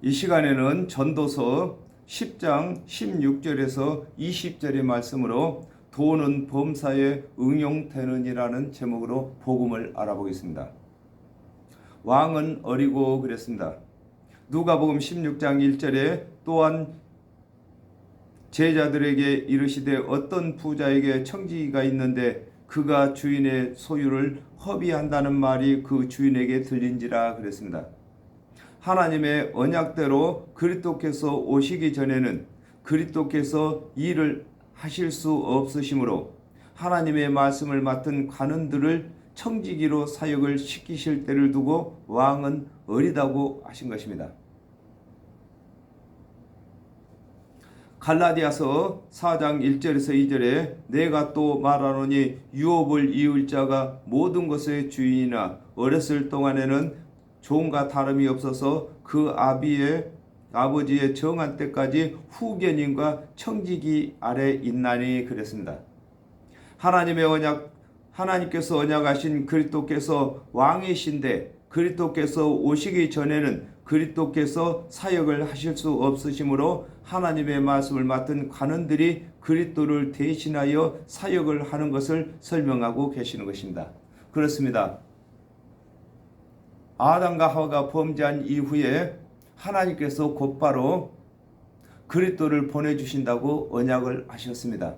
이 시간에는 전도서 10장 16절에서 20절의 말씀으로 돈은 범사에 응용되느니라는 제목으로 복음을 알아보겠습니다. 왕은 어리고 그랬습니다. 누가복음 16장 1절에 또한 제자들에게 이르시되 어떤 부자에게 청지기가 있는데 그가 주인의 소유를 허비한다는 말이 그 주인에게 들린지라 그랬습니다. 하나님의 언약대로 그리스도께서 오시기 전에는 그리스도께서 일을 하실 수 없으시므로 하나님의 말씀을 맡은 관원들을 청지기로 사역을 시키실 때를 두고 왕은 어리다고 하신 것입니다. 갈라디아서 4장 1절에서 2절에 내가 또 말하노니 유업을 이을 자가 모든 것의 주인이나 어렸을 동안에는 종과 다름이 없어서 그 아버지의 정한 때까지 후견인과 청지기 아래 있나니 그랬습니다. 하나님께서 언약하신 그리스도께서 왕이신데 그리스도께서 오시기 전에는 그리스도께서 사역을 하실 수 없으시므로 하나님의 말씀을 맡은 관원들이 그리스도를 대신하여 사역을 하는 것을 설명하고 계시는 것입니다. 그렇습니다. 아담과 하와가 범죄한 이후에 하나님께서 곧바로 그리스도를 보내주신다고 언약을 하셨습니다.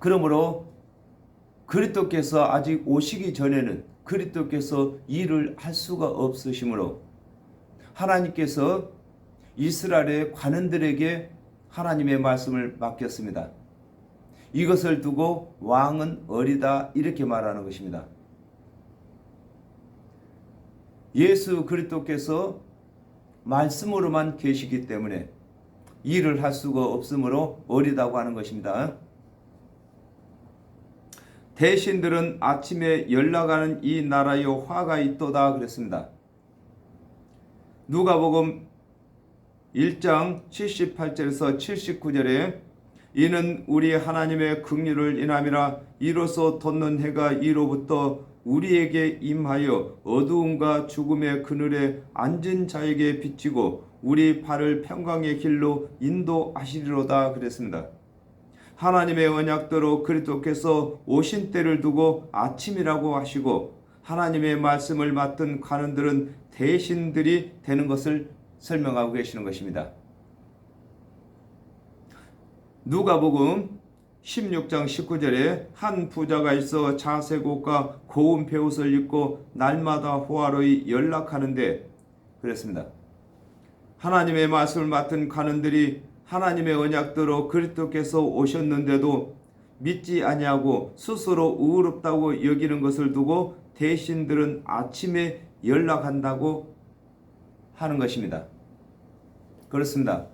그러므로 그리스도께서 아직 오시기 전에는 그리스도께서 일을 할 수가 없으시므로 하나님께서 이스라엘의 관원들에게 하나님의 말씀을 맡겼습니다. 이것을 두고 왕은 어리다 이렇게 말하는 것입니다. 예수 그리스도께서 말씀으로만 계시기 때문에 일을 할 수가 없으므로 어리다고 하는 것입니다. 대신들은 아침에 연락하는 이 나라에 화가 있도다 그랬습니다. 누가복음 1장 78절에서 79절에 이는 우리 하나님의 긍휼을 인함이라 이로써 돋는 해가 이로부터 우리에게 임하여 어두움과 죽음의 그늘에 앉은 자에게 비치고 우리 발을 평강의 길로 인도하시리로다 그랬습니다. 하나님의 언약대로 그리스도께서 오신 때를 두고 아침이라고 하시고 하나님의 말씀을 맡은 관원들은 대신들이 되는 것을 설명하고 계시는 것입니다. 누가복음 16장 19절에 한 부자가 있어 자색 옷과 고운 베옷을 입고 날마다 호화로이 연락하는데 그랬습니다. 하나님의 말씀을 맡은 관원들이 하나님의 언약대로 그리스도께서 오셨는데도 믿지 아니하고 스스로 의롭다고 여기는 것을 두고 대신들은 아침에 연락한다고 하는 것입니다. 그렇습니다.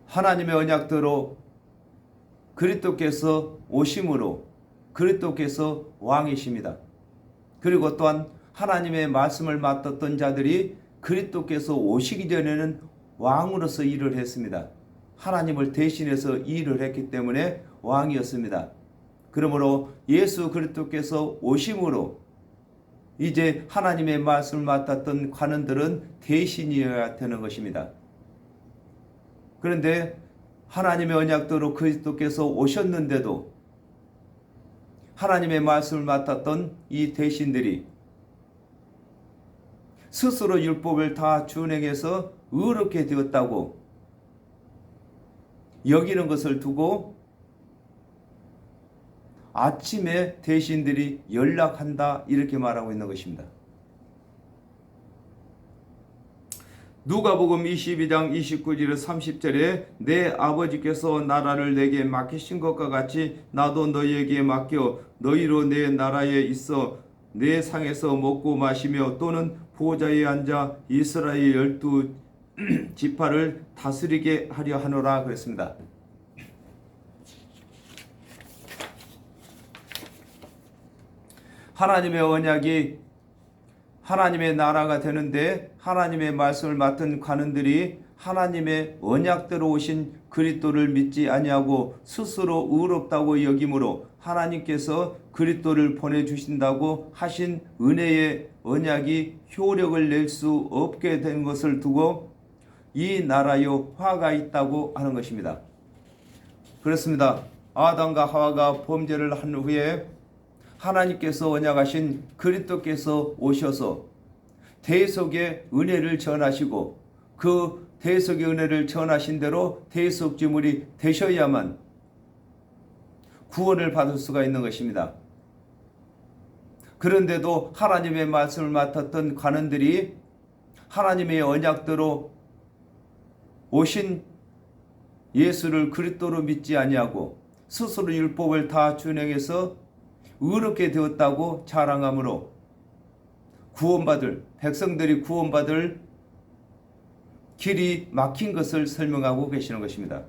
하나님의 언약대로 그리스도께서 오심으로 그리스도께서 왕이십니다. 그리고 또한 하나님의 말씀을 맡았던 자들이 그리스도께서 오시기 전에는 왕으로서 일을 했습니다. 하나님을 대신해서 일을 했기 때문에 왕이었습니다. 그러므로 예수 그리스도께서 오심으로 이제 하나님의 말씀을 맡았던 관원들은 대신이어야 되는 것입니다. 그런데 하나님의 언약대로 그리스도께서 오셨는데도 하나님의 말씀을 맡았던 이 대신들이 스스로 율법을 다 준행해서 의롭게 되었다고 여기는 것을 두고 아침에 대신들이 연락한다 이렇게 말하고 있는 것입니다. 누가복음 22장 29절 30절에 내 아버지께서 나라를 내게 맡기신 것과 같이 나도 너희에게 맡겨 너희로 내 나라에 있어 내 상에서 먹고 마시며 또는 보좌에 앉아 이스라엘 12지파를 다스리게 하려 하노라 그랬습니다. 하나님의 언약이 하나님의 나라가 되는데 하나님의 말씀을 맡은 관원들이 하나님의 언약대로 오신 그리스도를 믿지 아니하고 스스로 의롭다고 여김으로 하나님께서 그리스도를 보내주신다고 하신 은혜의 언약이 효력을 낼 수 없게 된 것을 두고 이 나라요 화가 있다고 하는 것입니다. 그렇습니다. 아담과 하와가 범죄를 한 후에 하나님께서 언약하신 그리스도께서 오셔서 대속의 은혜를 전하시고 그 대속의 은혜를 전하신 대로 대속제물이 되셔야만 구원을 받을 수가 있는 것입니다. 그런데도 하나님의 말씀을 맡았던 관원들이 하나님의 언약대로 오신 예수를 그리스도로 믿지 아니하고 스스로 율법을 다 준행해서 의롭게 되었다고 자랑함으로 백성들이 구원받을 길이 막힌 것을 설명하고 계시는 것입니다.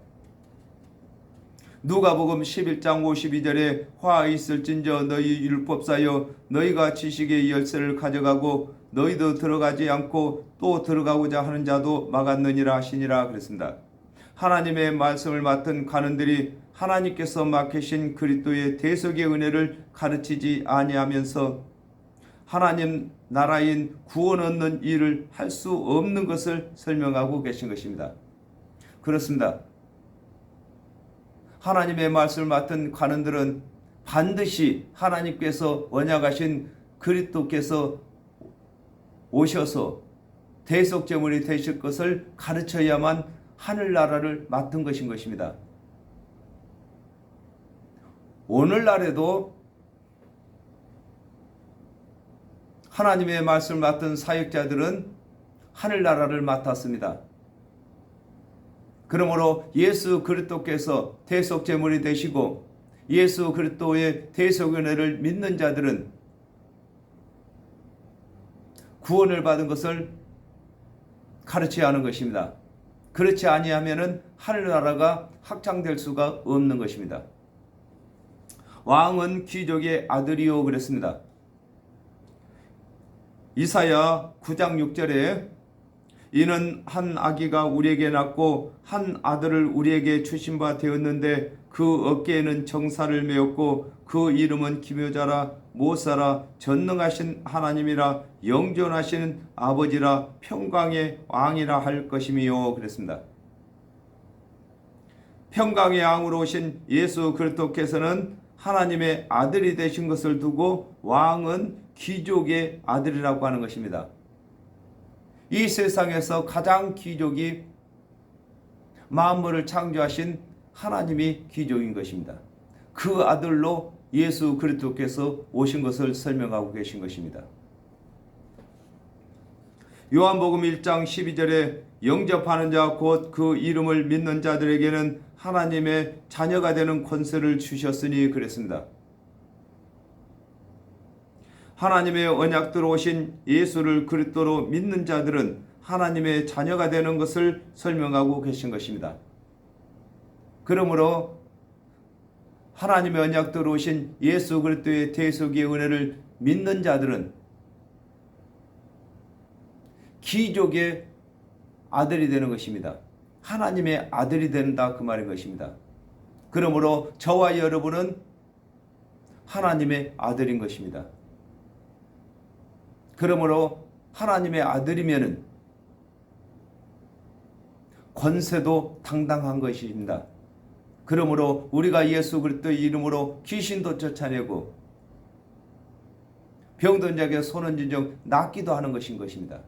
누가복음 11장 52절에 화 있을진저 너희 율법사여 너희가 지식의 열쇠를 가져가고 너희도 들어가지 않고 또 들어가고자 하는 자도 막았느니라 하시니라 그랬습니다. 하나님의 말씀을 맡은 관원들이 하나님께서 맡기신 그리스도의 대속의 은혜를 가르치지 아니하면서 하나님 나라인 구원 얻는 일을 할 수 없는 것을 설명하고 계신 것입니다. 그렇습니다. 하나님의 말씀을 맡은 관원들은 반드시 하나님께서 언약하신 그리스도께서 오셔서 대속제물이 되실 것을 가르쳐야만 하늘나라를 맡은 것인 것입니다. 오늘날에도 하나님의 말씀을 맡은 사역자들은 하늘나라를 맡았습니다. 그러므로 예수 그리스도께서 대속제물이 되시고 예수 그리스도의 대속은혜를 믿는 자들은 구원을 받은 것을 가르쳐야 하는 것입니다. 그렇지 아니하면은 하늘나라가 확장될 수가 없는 것입니다. 왕은 귀족의 아들이요 그랬습니다. 이사야 9장 6절에 이는 한 아기가 우리에게 낳고 한 아들을 우리에게 주신 바 되었는데 그 어깨에는 정사를 메었고 그 이름은 기묘자라 못사라 전능하신 하나님이라 영존하시는 아버지라 평강의 왕이라 할 것임이요 그랬습니다. 평강의 왕으로 오신 예수 그리스도께서는 하나님의 아들이 되신 것을 두고 왕은 귀족의 아들이라고 하는 것입니다. 이 세상에서 가장 귀족이 만물을 창조하신 하나님이 귀족인 것입니다. 그 아들로 예수 그리스도께서 오신 것을 설명하고 계신 것입니다. 요한복음 1장 12절에 영접하는 자 곧 그 이름을 믿는 자들에게는 하나님의 자녀가 되는 권세를 주셨으니 그랬습니다. 하나님의 언약대로 오신 예수를 그리스도로 믿는 자들은 하나님의 자녀가 되는 것을 설명하고 계신 것입니다. 그러므로 하나님의 언약대로 오신 예수 그리스도의 대속의 은혜를 믿는 자들은 귀족의 아들이 되는 것입니다. 하나님의 아들이 된다 그 말인 것입니다. 그러므로 저와 여러분은 하나님의 아들인 것입니다. 그러므로 하나님의 아들이면은 권세도 당당한 것입니다. 그러므로 우리가 예수 그리스도의 이름으로 귀신도 쫓아내고 병든 자에게 손은 진정 낫기도 하는 것인 것입니다.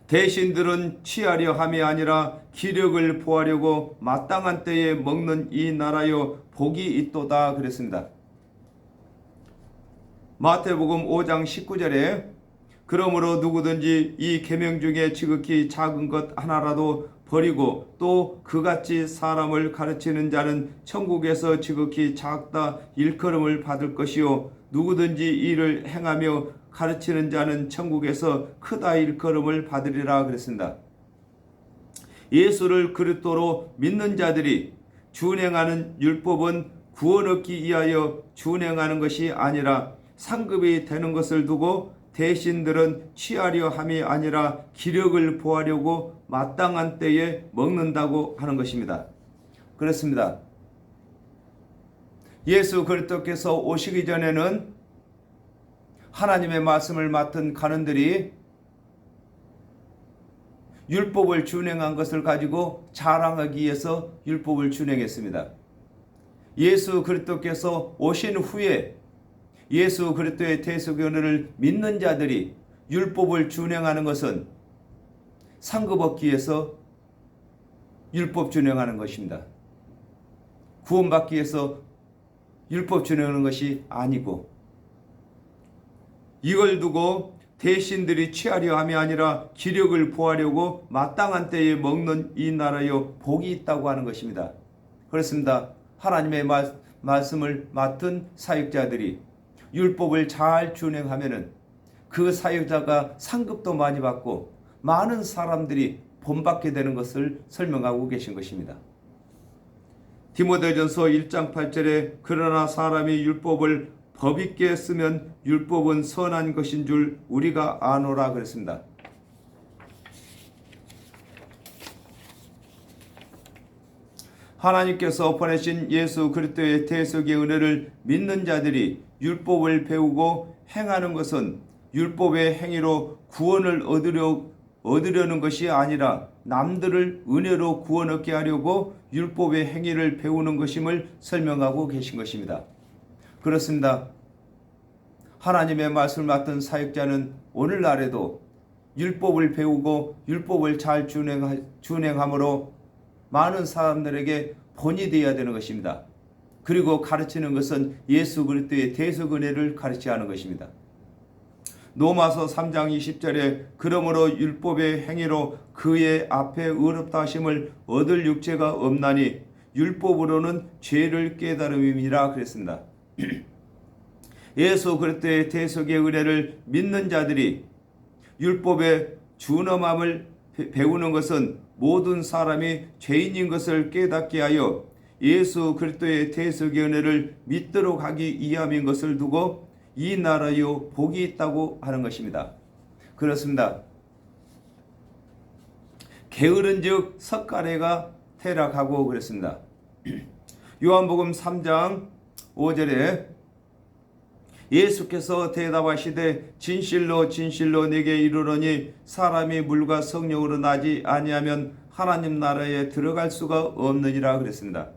대신들은 취하려 함이 아니라 기력을 보하려고 마땅한 때에 먹는 이 나라여 복이 있도다 그랬습니다. 마태복음 5장 19절에 그러므로 누구든지 이 계명 중에 지극히 작은 것 하나라도 버리고 또 그같이 사람을 가르치는 자는 천국에서 지극히 작다 일컬음을 받을 것이요 누구든지 이를 행하며 가르치는 자는 천국에서 크다 일컬음을 받으리라 그랬습니다. 예수를 그리스도로 믿는 자들이 준행하는 율법은 구원 얻기 위하여 준행하는 것이 아니라 상급이 되는 것을 두고 대신들은 취하려 함이 아니라 기력을 보하려고 마땅한 때에 먹는다고 하는 것입니다. 그렇습니다. 예수 그리스도께서 오시기 전에는 하나님의 말씀을 맡은 관원들이 율법을 준행한 것을 가지고 자랑하기 위해서 율법을 준행했습니다. 예수 그리스도께서 오신 후에 예수 그리스도의 대속의 은혜를 믿는 자들이 율법을 준행하는 것은 상급 얻기 위해서 율법 준행하는 것입니다. 구원받기 위해서 율법 준행하는 것이 아니고, 이걸 두고 대신들이 취하려 함이 아니라 기력을 보하려고 마땅한 때에 먹는 이 나라여 복이 있다고 하는 것입니다. 그렇습니다. 하나님의 말씀을 맡은 사역자들이 율법을 잘 준행하면은 그 사역자가 상급도 많이 받고 많은 사람들이 본받게 되는 것을 설명하고 계신 것입니다. 디모데전서 1장 8절에 그러나 사람이 율법을 법 있게 쓰면 율법은 선한 것인 줄 우리가 아노라 그랬습니다. 하나님께서 보내신 예수 그리스도의 대속의 은혜를 믿는 자들이 율법을 배우고 행하는 것은 율법의 행위로 구원을 얻으려는 것이 아니라 남들을 은혜로 구원 얻게 하려고 율법의 행위를 배우는 것임을 설명하고 계신 것입니다. 그렇습니다. 하나님의 말씀을 맡은 사역자는 오늘날에도 율법을 배우고 율법을 잘 준행함으로 많은 사람들에게 본이 되어야 되는 것입니다. 그리고 가르치는 것은 예수 그리스도의 대속 은혜를 가르쳐야 하는 것입니다. 로마서 3장 20절에 그러므로 율법의 행위로 그의 앞에 의롭다 하심을 얻을 육체가 없나니 율법으로는 죄를 깨달음이라 그랬습니다. 예수 그리스도의 대속의 은혜를 믿는 자들이 율법의 준엄함을 배우는 것은 모든 사람이 죄인인 것을 깨닫게 하여 예수 그리스도의 대속의 은혜를 믿도록 하기 위함인 것을 두고 이 나라요 복이 있다고 하는 것입니다. 그렇습니다. 게으른즉 석가래가 퇴락하고 그랬습니다. 요한복음 3장 5절에 예수께서 대답하시되 진실로 진실로 내게 이르노니 사람이 물과 성령으로 나지 아니하면 하나님 나라에 들어갈 수가 없느니라 그랬습니다.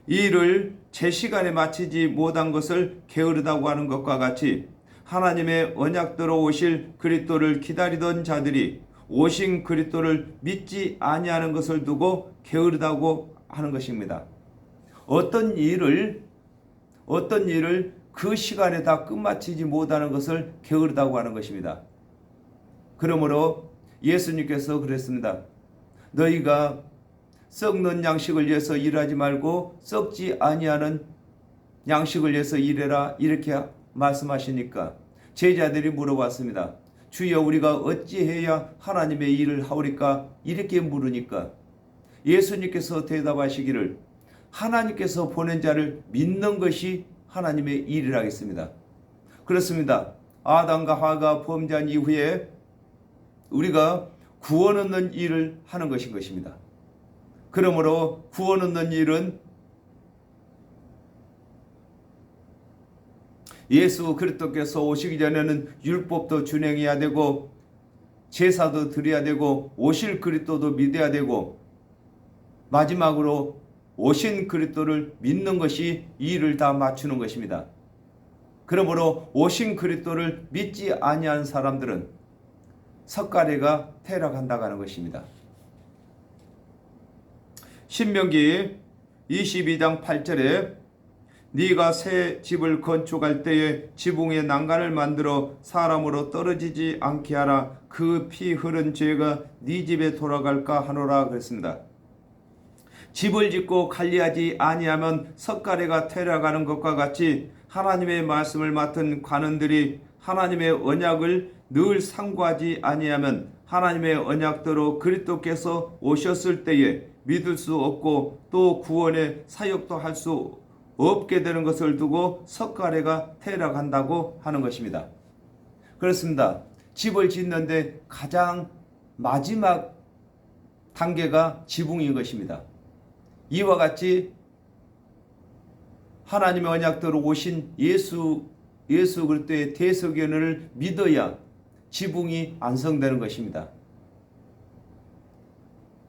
이 일을 제 시간에 마치지 못한 것을 게으르다고 하는 것과 같이 하나님의 언약대로 오실 그리스도를 기다리던 자들이 오신 그리스도를 믿지 아니하는 것을 두고 게으르다고 하는 것입니다. 어떤 일을 그 시간에 다 끝마치지 못하는 것을 게으르다고 하는 것입니다. 그러므로 예수님께서 그랬습니다. 너희가 썩는 양식을 위해서 일하지 말고 썩지 아니하는 양식을 위해서 일해라 이렇게 말씀하시니까 제자들이 물어봤습니다. 주여 우리가 어찌해야 하나님의 일을 하오리까 이렇게 물으니까 예수님께서 대답하시기를 하나님께서 보낸 자를 믿는 것이 하나님의 일이라 하겠습니다. 그렇습니다. 아담과 하와가 범죄한 이후에 우리가 구원 얻는 일을 하는 것입니다. 그러므로 구원 얻는 일은 예수 그리스도께서 오시기 전에는 율법도 준행해야 되고 제사도 드려야 되고 오실 그리스도도 믿어야 되고 마지막으로 오신 그리스도를 믿는 것이 이 일을 다 맞추는 것입니다. 그러므로 오신 그리스도를 믿지 아니한 사람들은 석가래가 퇴락한다고 하는 것입니다. 신명기 22장 8절에 네가 새 집을 건축할 때에 지붕에 난간을 만들어 사람으로 떨어지지 않게 하라. 그 피 흐른 죄가 네 집에 돌아갈까 하노라 그랬습니다. 집을 짓고 관리하지 아니하면 석가래가 퇴락하는 것과 같이 하나님의 말씀을 맡은 관원들이 하나님의 언약을 늘 상고하지 아니하면 하나님의 언약대로 그리스도께서 오셨을 때에 믿을 수 없고 또 구원의 사역도 할 수 없게 되는 것을 두고 석가래가 퇴락한다고 하는 것입니다. 그렇습니다. 집을 짓는데 가장 마지막 단계가 지붕인 것입니다. 이와 같이 하나님의 언약대로 오신 예수 그리스도의 대속연을 믿어야 지붕이 완성되는 것입니다.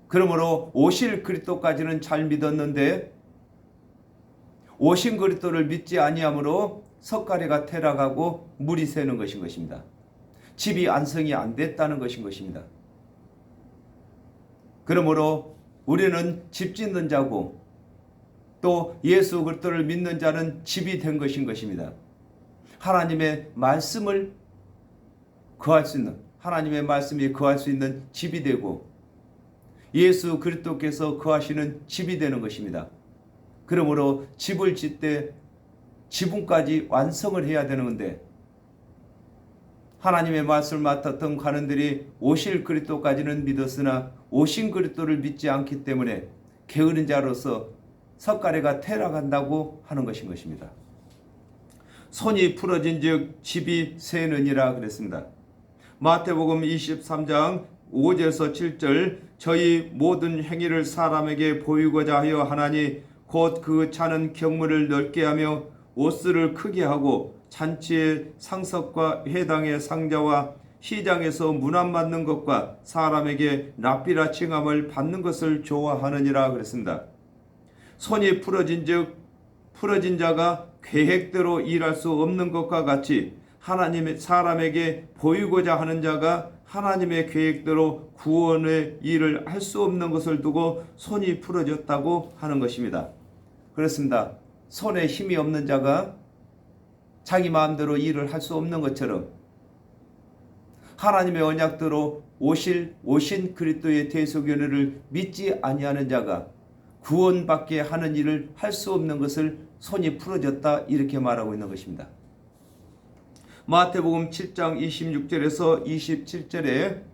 그러므로 오실 그리스도까지는 잘 믿었는데 오신 그리스도를 믿지 아니함으로 석가래가 태락하고 물이 새는 것인 것입니다. 집이 완성이 안 됐다는 것인 것입니다. 그러므로 우리는 집 짓는 자고 또 예수 그리스도를 믿는 자는 집이 된 것인 것입니다. 하나님의 말씀을 거할 수 있는, 하나님의 말씀이 거할 수 있는 집이 되고 예수 그리스도께서 거하시는 집이 되는 것입니다. 그러므로 집을 짓되 지붕까지 완성을 해야 되는데 하나님의 말씀을 맡았던 관원들이 오실 그리스도까지는 믿었으나 오신 그리스도를 믿지 않기 때문에 게으른 자로서 석가래가 태락한다고 하는 것인 것입니다. 손이 풀어진즉 집이 새느니라 그랬습니다. 마태복음 23장 5절에서 7절 저희 모든 행위를 사람에게 보이고자 하여 하나니 곧 그 차는 경문을 넓게 하며 옷을 크게 하고 잔치의 상석과 회당의 상자와 시장에서 문안 맞는 것과 사람에게 랍비라 칭함을 받는 것을 좋아하느니라 그랬습니다. 손이 풀어진즉 풀어진 자가 계획대로 일할 수 없는 것과 같이 하나님의 사람에게 보이고자 하는 자가 하나님의 계획대로 구원의 일을 할 수 없는 것을 두고 손이 풀어졌다고 하는 것입니다. 그렇습니다. 손에 힘이 없는 자가 자기 마음대로 일을 할 수 없는 것처럼 하나님의 언약대로 오신 그리스도의 대속연회를 믿지 아니하는 자가 구원받게 하는 일을 할 수 없는 것을 손이 풀어졌다 이렇게 말하고 있는 것입니다. 마태복음 7장 26절에서 27절에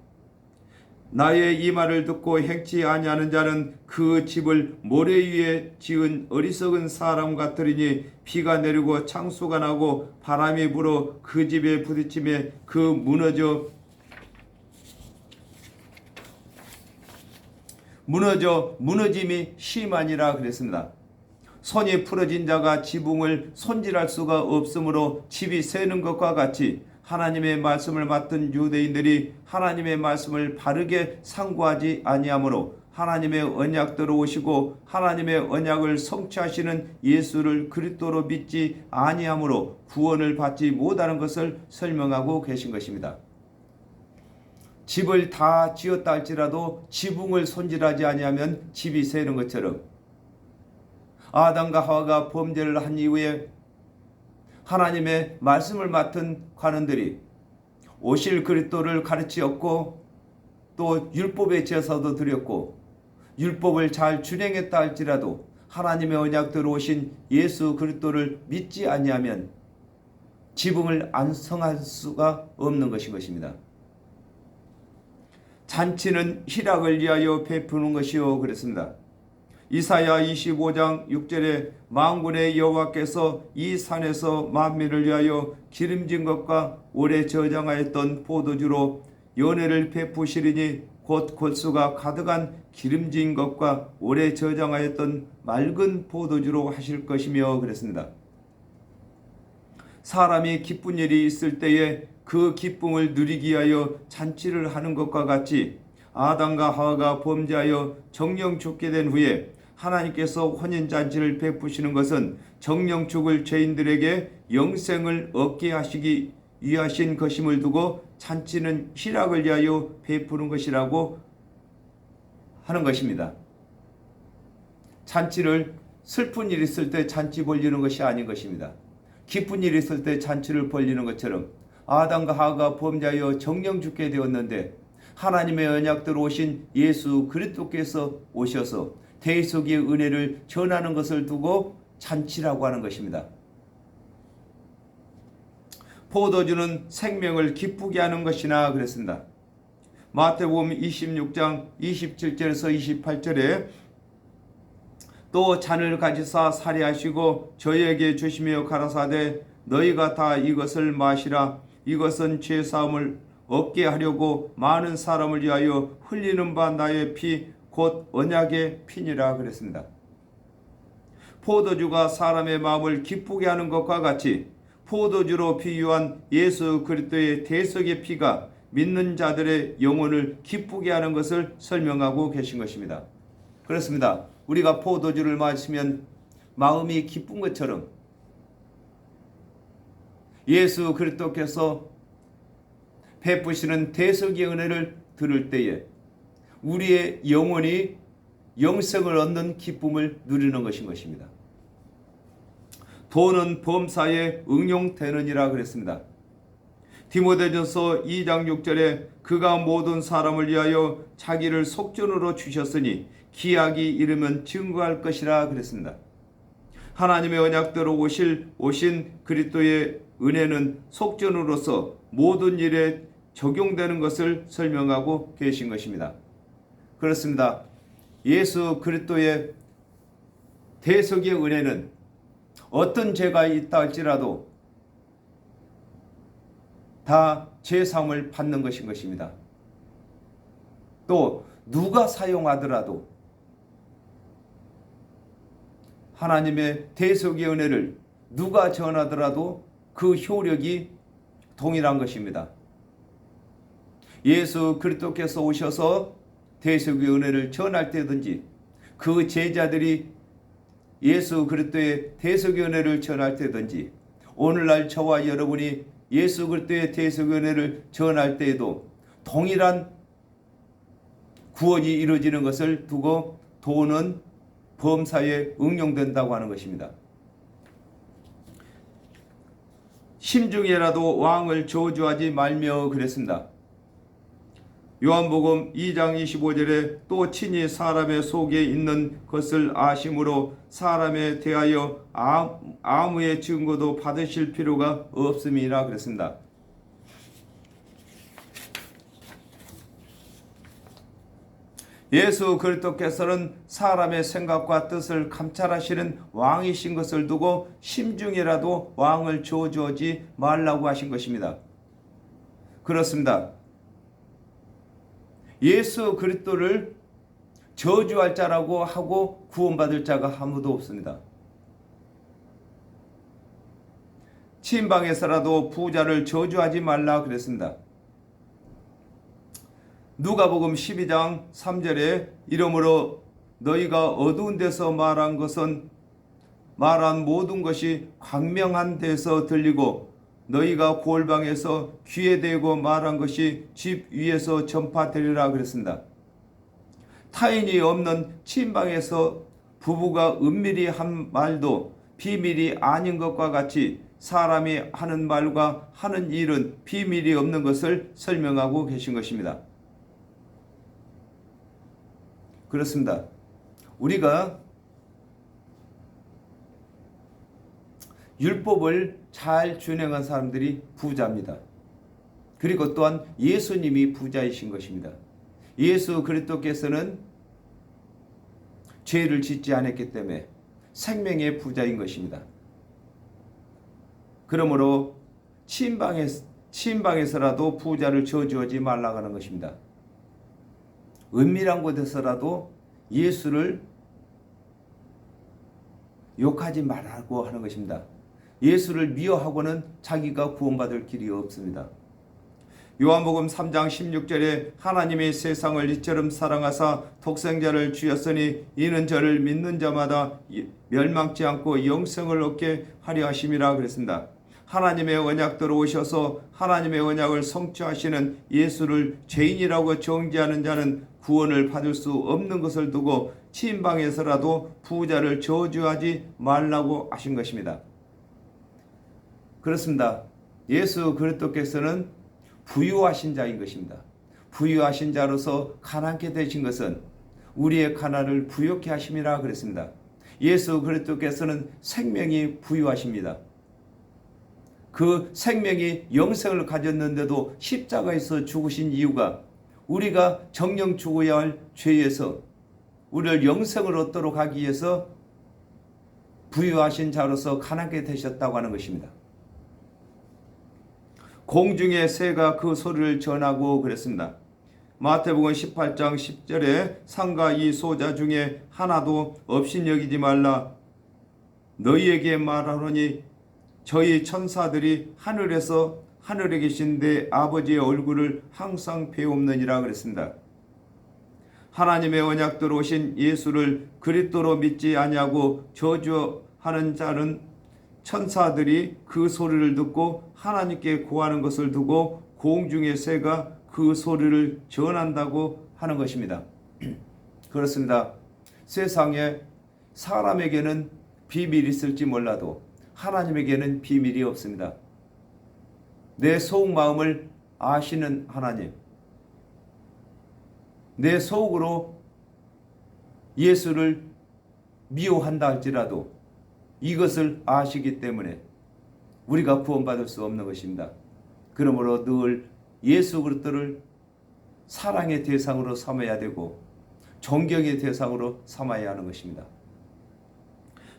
나의 이 말을 듣고 행치 아니하는 자는 그 집을 모래 위에 지은 어리석은 사람 같으리니 비가 내리고 창수가 나고 바람이 불어 그 집에 부딪히며 그 무너짐이 심하니라 그랬습니다. 손이 풀어진 자가 지붕을 손질할 수가 없으므로 집이 새는 것과 같이 하나님의 말씀을 맡은 유대인들이 하나님의 말씀을 바르게 상고하지 아니하므로 하나님의 언약대로 오시고 하나님의 언약을 성취하시는 예수를 그리스도로 믿지 아니하므로 구원을 받지 못하는 것을 설명하고 계신 것입니다. 집을 다 지었다 할지라도 지붕을 손질하지 아니하면 집이 새는 것처럼 아담과 하와가 범죄를 한 이후에 하나님의 말씀을 맡은 관원들이 오실 그리스도를 가르치었고 또 율법의 제사도 드렸고 율법을 잘 준행했다 할지라도 하나님의 언약대로 오신 예수 그리스도를 믿지 아니하면 지붕을 안성할 수가 없는 것입니다. 잔치는 희락을 위하여 베푸는 것이요 그랬습니다. 이사야 25장 6절에 만군의 여호와께서 이 산에서 만민을 위하여 기름진 것과 오래 저장하였던 포도주로 연회를 베푸시리니 곧 골수가 가득한 기름진 것과 오래 저장하였던 맑은 포도주로 하실 것이며 그랬습니다. 사람이 기쁜 일이 있을 때에 그 기쁨을 누리기 위하여 잔치를 하는 것과 같이 아담과 하와가 범죄하여 정령 죽게 된 후에 하나님께서 혼인잔치를 베푸시는 것은 정령 죽을 죄인들에게 영생을 얻게 하시기 위하신 것임을 두고 잔치는 희락을 위하여 베푸는 것이라고 하는 것입니다. 잔치를 슬픈 일이 있을 때 잔치 벌리는 것이 아닌 것입니다. 기쁜 일이 있을 때 잔치를 벌리는 것처럼 아담과 하와가 범죄하여 정령 죽게 되었는데 하나님의 언약대로 오신 예수 그리스도께서 오셔서 대속의 은혜를 전하는 것을 두고 잔치라고 하는 것입니다. 포도주는 생명을 기쁘게 하는 것이나 그랬습니다. 마태복음 26장 27절에서 28절에 또 잔을 가지사 살해하시고 저희에게 주시며 가라사대 너희가 다 이것을 마시라 이것은 죄 사함을 얻게 하려고 많은 사람을 위하여 흘리는 바 나의 피 곧 언약의 피니라 그랬습니다. 포도주가 사람의 마음을 기쁘게 하는 것과 같이 포도주로 비유한 예수 그리스도의 대속의 피가 믿는 자들의 영혼을 기쁘게 하는 것을 설명하고 계신 것입니다. 그렇습니다. 우리가 포도주를 마시면 마음이 기쁜 것처럼 예수 그리스도께서 베푸시는 대속의 은혜를 들을 때에 우리의 영혼이 영생을 얻는 기쁨을 누리는 것입니다. 도는 범사에 응용되느니라 그랬습니다. 디모데전서 2장 6절에 그가 모든 사람을 위하여 자기를 속전으로 주셨으니 기약이 이르면 증거할 것이라 그랬습니다. 하나님의 언약대로 오신 그리스도의 은혜는 속전으로서 모든 일에 적용되는 것을 설명하고 계신 것입니다. 그렇습니다. 예수 그리스도의 대속의 은혜는 어떤 죄가 있다 할지라도 다 죄사함을 받는 것인 것입니다. 또 누가 사용하더라도 하나님의 대속의 은혜를 누가 전하더라도 그 효력이 동일한 것입니다. 예수 그리스도께서 오셔서 대속의 은혜를 전할 때든지 그 제자들이 예수 그리스도의 대속의 은혜를 전할 때든지 오늘날 저와 여러분이 예수 그리스도의 대속의 은혜를 전할 때에도 동일한 구원이 이루어지는 것을 두고 도는 범사에 응용된다고 하는 것입니다. 심중에라도 왕을 저주하지 말며 그랬습니다. 요한복음 2장 25절에 또 친히 사람의 속에 있는 것을 아심으로 사람에 대하여 아무의 증거도 받으실 필요가 없음이라 그랬습니다. 예수 그리스도께서는 사람의 생각과 뜻을 감찰하시는 왕이신 것을 두고 심중에라도 왕을 저주하지 말라고 하신 것입니다. 그렇습니다. 예수 그리스도를 저주할 자라고 하고 구원받을 자가 아무도 없습니다. 침방에서라도 부자를 저주하지 말라 그랬습니다. 누가복음 12장 3절에 이러므로 너희가 어두운 데서 말한 모든 것이 광명한 데서 들리고 너희가 골방에서 귀에 대고 말한 것이 집 위에서 전파되리라 그랬습니다. 타인이 없는 침방에서 부부가 은밀히 한 말도 비밀이 아닌 것과 같이 사람이 하는 말과 하는 일은 비밀이 없는 것을 설명하고 계신 것입니다. 그렇습니다. 우리가 율법을 잘 준행한 사람들이 부자입니다. 그리고 또한 예수님이 부자이신 것입니다. 예수 그리스도께서는 죄를 짓지 않았기 때문에 생명의 부자인 것입니다. 그러므로 침방에서라도 부자를 저주하지 말라고 하는 것입니다. 은밀한 곳에서라도 예수를 욕하지 말라고 하는 것입니다. 예수를 미워하고는 자기가 구원받을 길이 없습니다. 요한복음 3장 16절에 하나님이 세상을 이처럼 사랑하사 독생자를 주셨으니 이는 저를 믿는 자마다 멸망치 않고 영생을 얻게 하려 하심이라 그랬습니다. 하나님의 언약대로 오셔서 하나님의 언약을 성취하시는 예수를 죄인이라고 정죄하는 자는 구원을 받을 수 없는 것을 두고 침방에서라도 부자를 저주하지 말라고 하신 것입니다. 그렇습니다. 예수 그리스도께서는 부유하신 자인 것입니다. 부유하신 자로서 가난케 되신 것은 우리의 가난을 부욕케 하심이라 그랬습니다. 예수 그리스도께서는 생명이 부유하십니다. 그 생명이 영생을 가졌는데도 십자가에서 죽으신 이유가 우리가 정령 죽어야 할 죄에서 우리를 영생을 얻도록 하기 위해서 부유하신 자로서 가난케 되셨다고 하는 것입니다. 공중의 새가 그 소리를 전하고 그랬습니다. 마태복음 18장 10절에 상가 이 소자 중에 하나도 업신여기지 말라. 너희에게 말하노니 저희 천사들이 하늘에 계신 내 아버지의 얼굴을 항상 배옵느니라 그랬습니다. 하나님의 언약대로 오신 예수를 그리스도로 믿지 아니하고 저주하는 자는 천사들이 그 소리를 듣고 하나님께 구하는 것을 두고 공중의 새가 그 소리를 전한다고 하는 것입니다. 그렇습니다. 세상에 사람에게는 비밀이 있을지 몰라도 하나님에게는 비밀이 없습니다. 내 속마음을 아시는 하나님, 내 속으로 예수를 미워한다 할지라도 이것을 아시기 때문에 우리가 구원받을 수 없는 것입니다. 그러므로 늘 예수 그리스도를 사랑의 대상으로 삼아야 되고 존경의 대상으로 삼아야 하는 것입니다.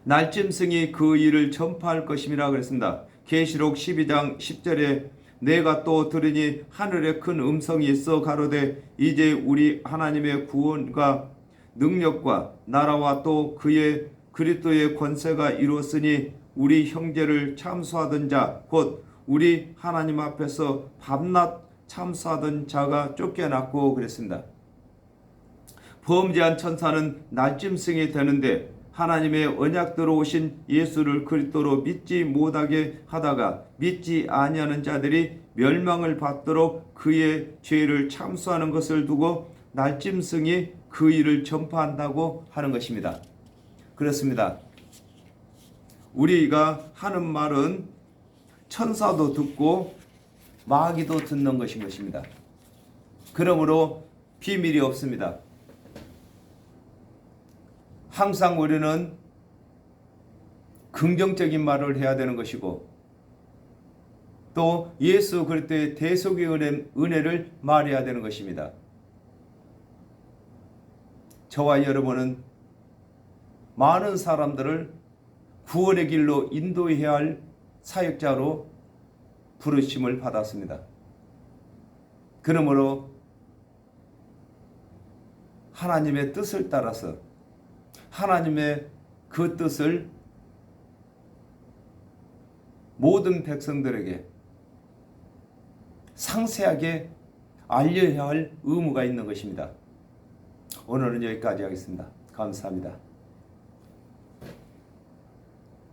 날짐승이 그 일을 전파할 것임이라 그랬습니다. 계시록 12장 10절에 내가 또 들으니 하늘에 큰 음성이 있어 가로되 이제 우리 하나님의 구원과 능력과 나라와 또 그의 그리스도의 권세가 이루었으니 우리 형제를 참수하던 자 곧 우리 하나님 앞에서 밤낮 참수하던 자가 쫓겨났고 그랬습니다. 범죄한 천사는 날짐승이 되는데 하나님의 언약대로 오신 예수를 그리스도로 믿지 못하게 하다가 믿지 아니하는 자들이 멸망을 받도록 그의 죄를 참수하는 것을 두고 날짐승이 그 일을 전파한다고 하는 것입니다. 그렇습니다. 우리가 하는 말은 천사도 듣고 마귀도 듣는 것입니다. 그러므로 비밀이 없습니다. 항상 우리는 긍정적인 말을 해야 되는 것이고 또 예수 그리스도의 대속의 은혜를 말해야 되는 것입니다. 저와 여러분은 많은 사람들을 구원의 길로 인도해야 할 사역자로 부르심을 받았습니다. 그러므로 하나님의 뜻을 따라서 하나님의 그 뜻을 모든 백성들에게 상세하게 알려야 할 의무가 있는 것입니다. 오늘은 여기까지 하겠습니다. 감사합니다.